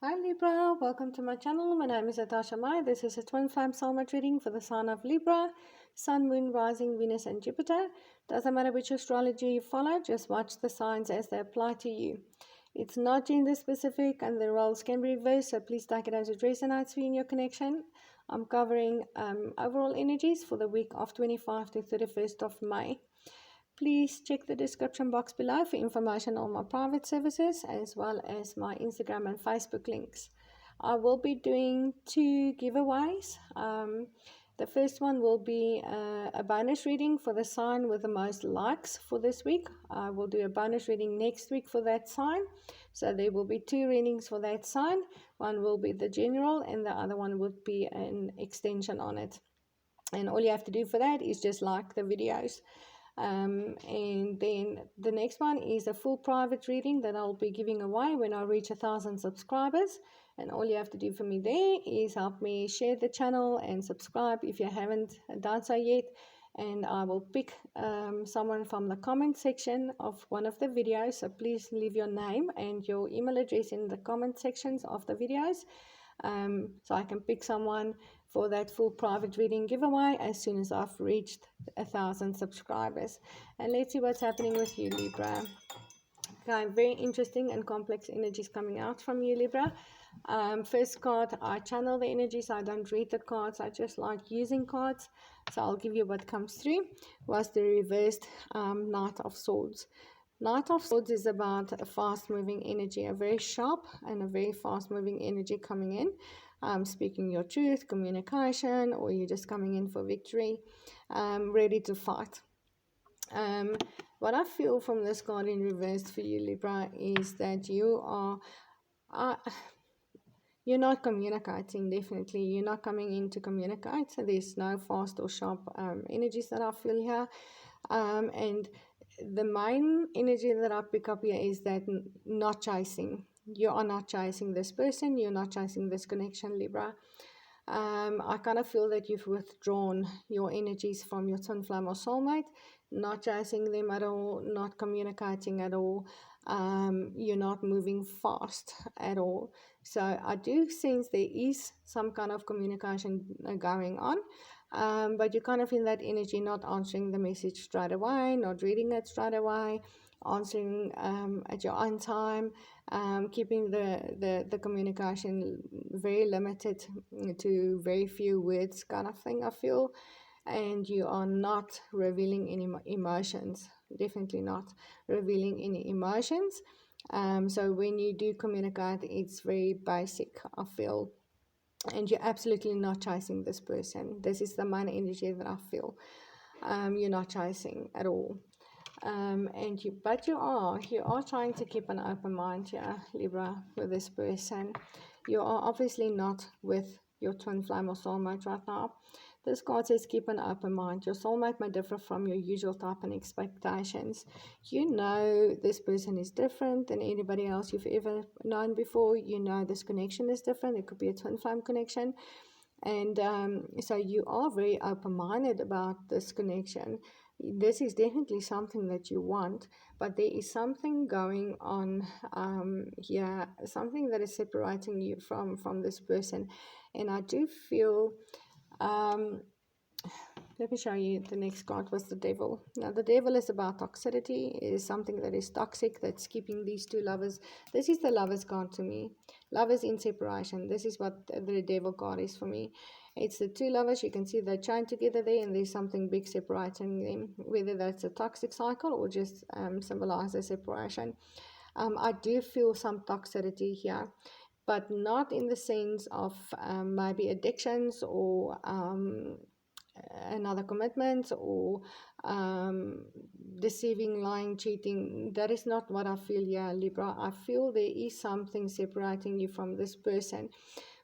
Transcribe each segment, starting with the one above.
Hi Libra, welcome to my channel. My name is Natasha Mai. This is a twin flame soulmate reading for the sign of Libra, Sun, Moon, Rising, Venus and Jupiter. Doesn't matter which astrology you follow, just watch the signs as they apply to you. It's not gender specific and the roles can be reversed, so please take it as it resonates for you in your connection. I'm covering overall energies for the week of 25 to 31st of May. Please check the description box below for information on my private services as well as my Instagram and Facebook links. I will be doing two giveaways. The first one will be a bonus reading for the sign with the most likes for this week. I will do a bonus reading next week for that sign. So there will be two readings for that sign. One will be the general and the other one would be an extension on it. And all you have to do for that is just like the videos. And then the next one is a full private reading that I'll be giving away when I reach 1,000 subscribers. And all you have to do for me there is help me share the channel and subscribe if you haven't done so yet. And I will pick someone from the comment section of one of the videos. So please leave your name and your email address in the comment sections of the videos. So I can pick someone for that full private reading giveaway as soon as I've reached 1,000 subscribers. And let's see what's happening with you, Libra. Okay, very interesting and complex energies coming out from you, Libra. First card, I channel the energies. I don't read the cards. I just like using cards. So I'll give you what comes through. Was the reversed Knight of Swords. Knight of Swords is about a fast-moving energy, a very sharp and a very fast-moving energy coming in. Speaking your truth, communication, or you're just coming in for victory, ready to fight. What I feel from this card in reverse for you, Libra, is that you are you're not communicating. Definitely you're not coming in to communicate. So there's no fast or sharp energies that I feel here. And the main energy that I pick up here is that not chasing. You are not chasing this person. You're not chasing this connection, Libra. I kind of feel that you've withdrawn your energies from your twin flame or soulmate, not chasing them at all, not communicating at all. You're not moving fast at all. So I do sense there is some kind of communication going on. But you're kind of in that energy, not answering the message straight away, not reading it straight away, answering at your own time, keeping the communication very limited to very few words kind of thing, I feel. And you are not revealing any emotions, definitely not revealing any emotions. So when you do communicate, it's very basic, I feel. And you're absolutely not chasing this person. This is the main energy that I feel. You're not chasing at all. But you are trying to keep an open mind here, Libra, with this person. You are obviously not with your twin flame or soulmate right now. This card says keep an open mind. Your soulmate may differ from your usual type and expectations. You know this person is different than anybody else you've ever known before. You know this connection is different. It could be a twin flame connection. And so you are very open-minded about this connection. This is definitely something that you want, but there is something going on here, something that is separating you from this person. And I do feel let me show you. The next card was the devil. Now the devil is about toxicity. It is something that is toxic, that's keeping these two lovers. This is the lovers card to me. Lovers in separation. This is what the devil card is for me. It's the two lovers. You can see they're chained together there, and there's something big separating them, whether that's a toxic cycle or just symbolize a separation. I do feel some toxicity here, but not in the sense of maybe addictions or another commitment or deceiving, lying, cheating. That is not what I feel here, Libra. I feel there is something separating you from this person,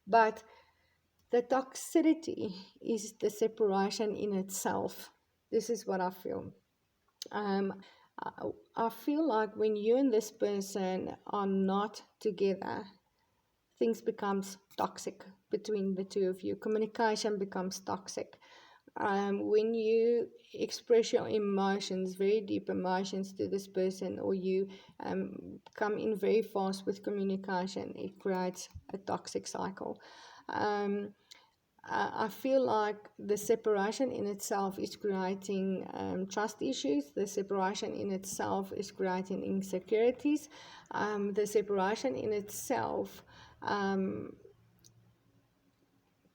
but the toxicity is the separation in itself. This is what I feel. I feel like when you and this person are not together, things becomes toxic between the two of you. Communication becomes toxic. when you express your emotions, very deep emotions to this person, or you come in very fast with communication, it creates a toxic cycle. I feel like the separation in itself is creating trust issues. The separation in itself is creating insecurities. The separation in itself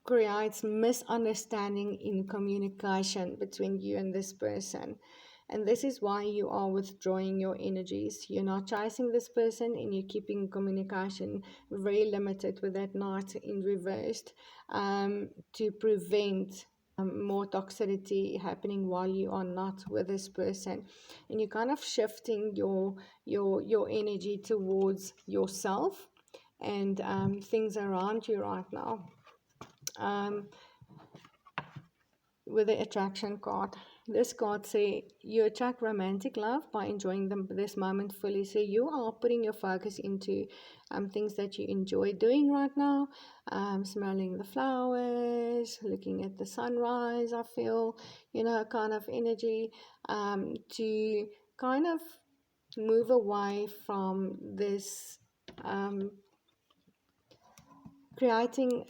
creates misunderstanding in communication between you and this person. And this is why you are withdrawing your energies. You're not chasing this person, and you're keeping communication very limited with that knight in reversed, to prevent more toxicity happening while you are not with this person. And you're kind of shifting your energy towards yourself and things around you right now. With the attraction card, this card say you attract romantic love by enjoying this moment fully. So you are putting your focus into things that you enjoy doing right now, smelling the flowers, looking at the sunrise. I feel, kind of energy, to kind of move away from this, creating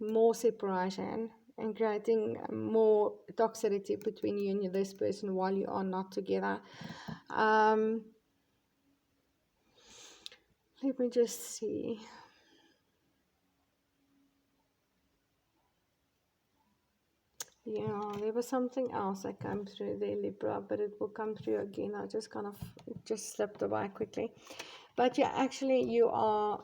more separation and creating more toxicity between you and this person while you are not together. Let me just see. Yeah, there was something else that came through there, Libra, but it will come through again. I just kind of just slipped away quickly. But yeah, actually you are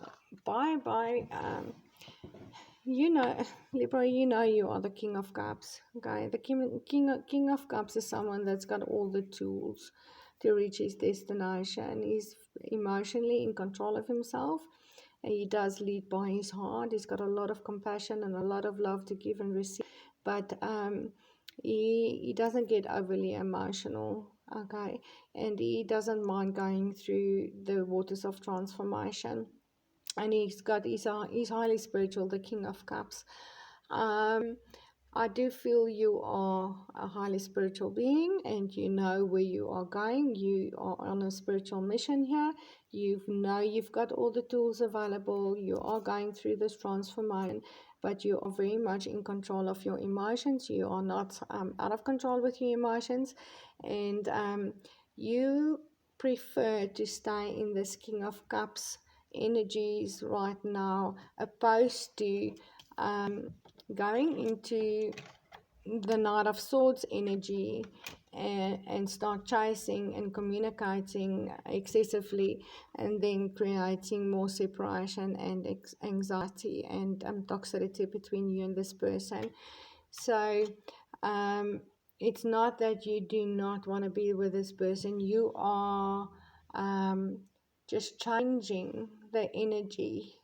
Libra, you are the King of Cups. Okay, the King of Cups is someone that's got all the tools to reach his destination. He's emotionally in control of himself, and he does lead by his heart. He's got a lot of compassion and a lot of love to give and receive, but he doesn't get overly emotional. Okay, and he doesn't mind going through the waters of transformation, and he's highly spiritual, the King of Cups. I do feel you are a highly spiritual being, and you know where you are going. You are on a spiritual mission here. You've got all the tools available. You are going through this transformation, but you are very much in control of your emotions. You are not out of control with your emotions, and you prefer to stay in this King of Cups energies right now, opposed to going into the Knight of Swords energy, and start chasing and communicating excessively, and then creating more separation and anxiety and toxicity between you and this person. So it's not that you do not want to be with this person. You are just changing the energy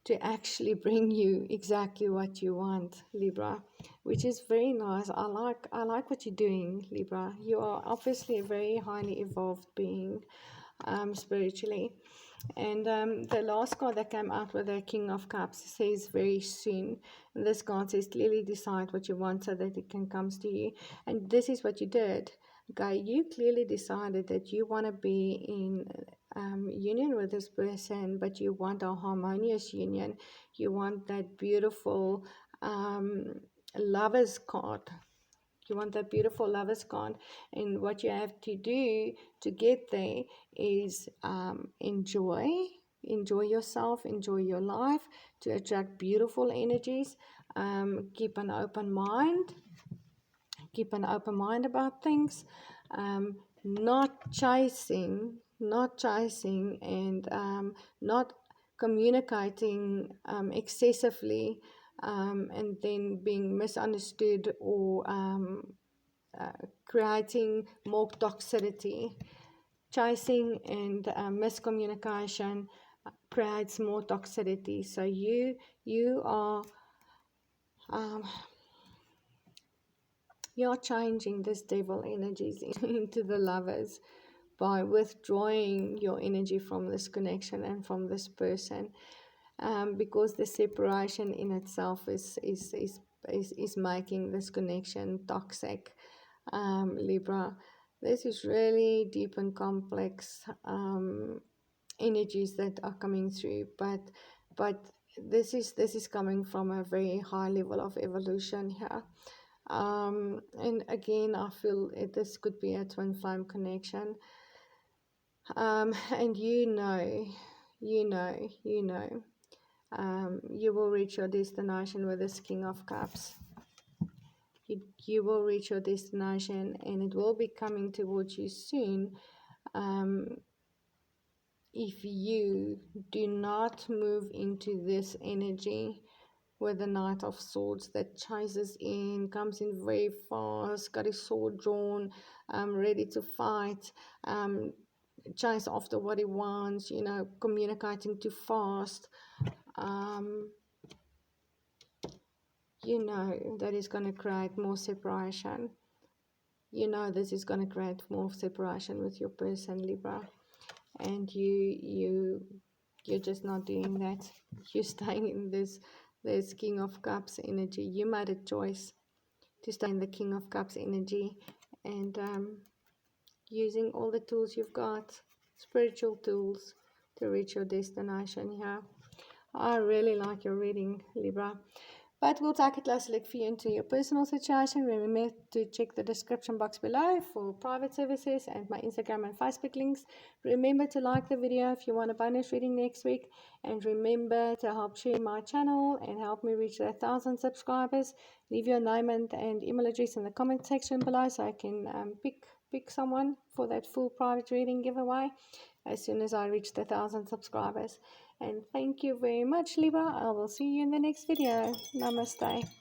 to actually bring you exactly what you want, Libra, which is very nice. I like what you're doing, Libra. You are obviously a very highly evolved being, spiritually. And the last card that came out with the King of Cups says very soon. And this card says clearly decide what you want so that it can come to you. And this is what you did. Okay, you clearly decided that you want to be in union with this person, but you want a harmonious union. You want that beautiful lover's card. You want that beautiful lover's card, and what you have to do to get there is enjoy yourself, enjoy your life, to attract beautiful energies. Keep an open mind. Keep an open mind about things. Not chasing, and not communicating excessively, and then being misunderstood, or creating more toxicity. Chasing and miscommunication creates more toxicity. So you are you're changing this devil energies into the lovers by withdrawing your energy from this connection and from this person, because the separation in itself is is making this connection toxic. Libra, this is really deep and complex energies that are coming through, but this is coming from a very high level of evolution here. And again, I feel this could be a twin flame connection. And you will reach your destination with this King of Cups. You will reach your destination, and it will be coming towards you soon. If you do not move into this energy with the Knight of Swords that chases in, comes in very fast, got his sword drawn, ready to fight, chase after what he wants, communicating too fast, that is going to create more separation. This is going to create more separation with your person, Libra. And you're just not doing that. You're staying in this King of Cups energy. You made a choice to stay in the King of Cups energy, and using all the tools you've got, spiritual tools, to reach your destination here. I really like your reading, Libra. But we'll take a closer look for you into your personal situation. Remember to check the description box below for private services and my Instagram and Facebook links. Remember to like the video if you want a bonus reading next week. And remember to help share my channel and help me reach 1,000 subscribers. Leave your name and email address in the comment section below so I can pick someone for that full private reading giveaway as soon as I reach 1,000 subscribers. And thank you very much, Libra. I will see you in the next video. Namaste.